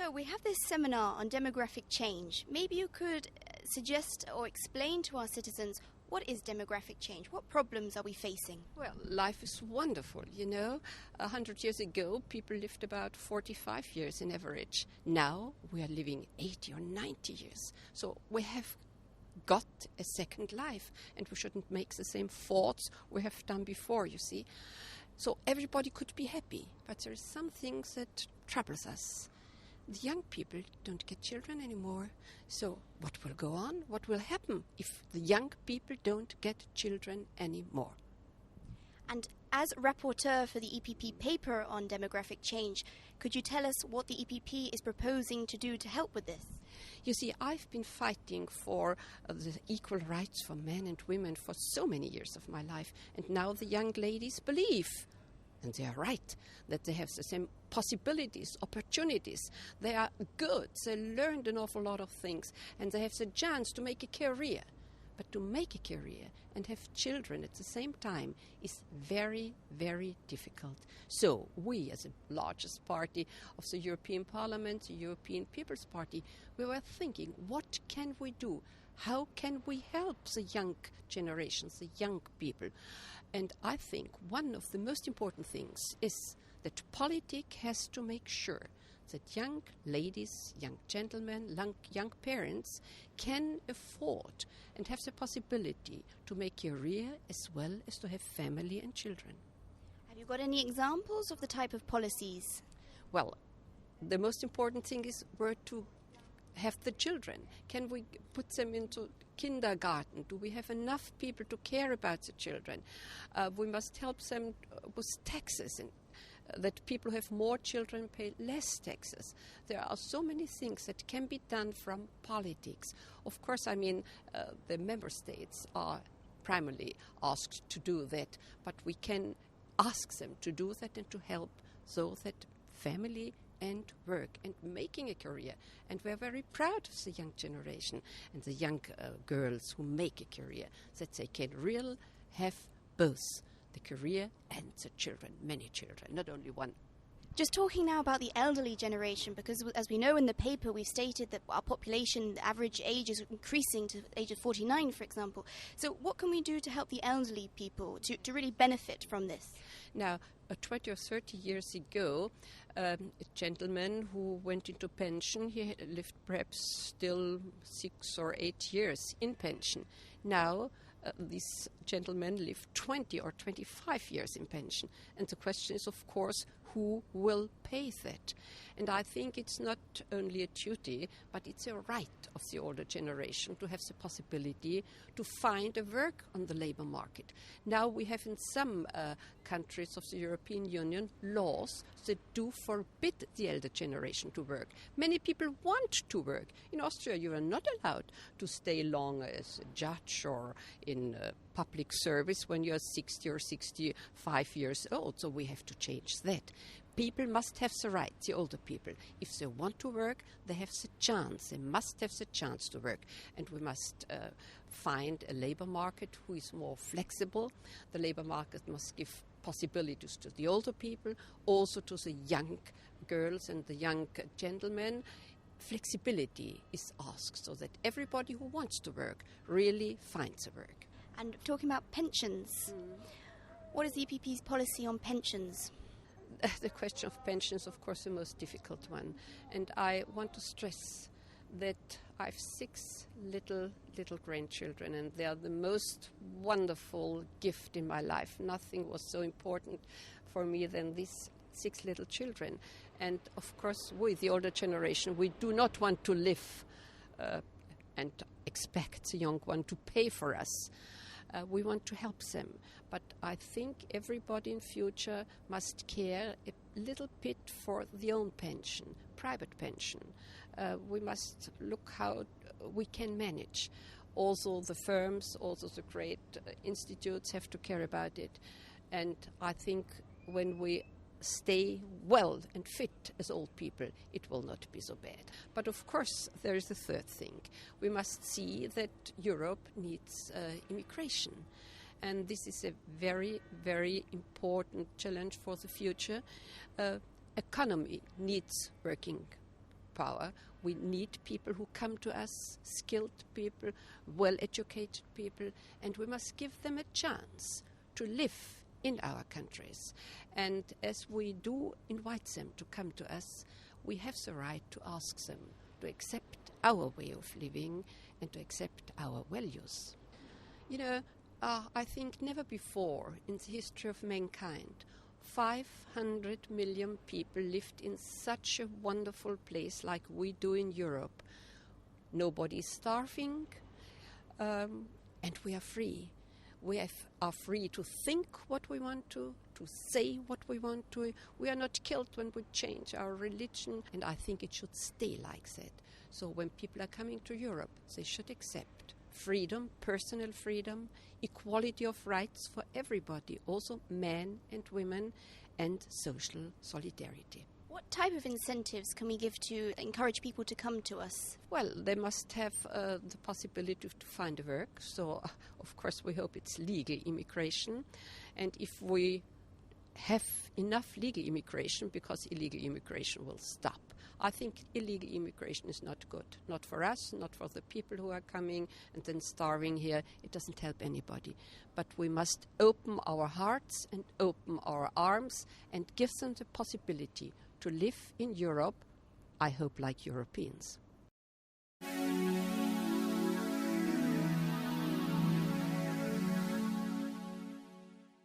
So we have this seminar on demographic change. Maybe you could suggest or explain to our citizens, what is demographic change? What problems are we facing? Well, life is wonderful, you know. 100 years ago, people lived about 45 years in average. Now we are living 80 or 90 years. So we have got a second life, and we shouldn't make the same faults we have done before, you see. So everybody could be happy, but there are some things that troubles us. The young people don't get children anymore. So what will go on? What will happen if the young people don't get children anymore? And as rapporteur for the EPP paper on demographic change, could you tell us what the EPP is proposing to do to help with this? You see, I've been fighting for the equal rights for men and women for so many years of my life, and now the young ladies believe, and they are right, that they have the same possibilities, opportunities. They are good, they learned an awful lot of things, and they have the chance to make a career. But to make a career and have children at the same time is very, very difficult. So we, as the largest party of the European Parliament, the European People's Party, we were thinking, what can we do? How can we help the young generations, the young people? And I think one of the most important things is that politics has to make sure that young ladies, young gentlemen, young parents can afford and have the possibility to make a career as well as to have family and children. Have you got any examples of the type of policies? Well, the most important thing is where to have the children. Can we put them into kindergarten? Do we have enough people to care about the children? We must help them with taxes, and that people who have more children pay less taxes. There are so many things that can be done from politics. Of course, I mean, the member states are primarily asked to do that, but we can ask them to do that and to help so that family and work and making a career. And we're very proud of the young generation and the young girls who make a career, that they can really have both the career and the children, many children, not only one. Just talking now about the elderly generation, because as we know in the paper, we've stated that our population, the average age is increasing to the age of 49, for example. So what can we do to help the elderly people to really benefit from this? Now, 20 or 30 years ago, a gentleman who went into pension, he had lived perhaps still 6 or 8 years in pension. Now, this gentleman lived 20 or 25 years in pension. And the question is, of course, who will pay that? And I think it's not only a duty, but it's a right of the older generation to have the possibility to find a work on the labor market. Now we have in some countries of the European Union laws that do forbid the elder generation to work. Many people want to work. In Austria, you are not allowed to stay long as a judge or in public service when you're 60 or 65 years old. So we have to change that. People must have the right, the older people. If they want to work, they have the chance. They must have the chance to work. And we must find a labor market who is more flexible. The labor market must give possibilities to the older people, also to the young girls and the young gentlemen. Flexibility is asked so that everybody who wants to work really finds a work. And talking about pensions, what is the EPP's policy on pensions? The question of pensions, of course, the most difficult one. And I want to stress that I have 6 little grandchildren, and they are the most wonderful gift in my life. Nothing was so important for me than these 6 little children. And of course, we, the older generation, we do not want to live and expect the young one to pay for us. We want to help them. But I think everybody in future must care a little bit for the own pension, private pension. We must look how we can manage. Also the firms, also the great institutes have to care about it. And I think when we stay well and fit as old people, it will not be so bad. But of course, there is a third thing. We must see that Europe needs immigration. And this is a very, very important challenge for the future. Economy needs working power. We need people who come to us, skilled people, well-educated people, and we must give them a chance to live in our countries. And as we do invite them to come to us, we have the right to ask them to accept our way of living and to accept our values. You know, I think never before in the history of mankind 500 million people lived in such a wonderful place like we do in Europe. Nobody is starving, and we are free. We are free to think what we want to say what we want to. We are not killed when we change our religion, and I think it should stay like that. So when people are coming to Europe, they should accept freedom, personal freedom, equality of rights for everybody, also men and women, and social solidarity. What type of incentives can we give to encourage people to come to us? Well, they must have the possibility to find work. So, of course, we hope it's legal immigration. And if we have enough legal immigration, because illegal immigration will stop. I think illegal immigration is not good. Not for us, not for the people who are coming and then starving here. It doesn't help anybody. But we must open our hearts and open our arms and give them the possibility to live in Europe, I hope like Europeans.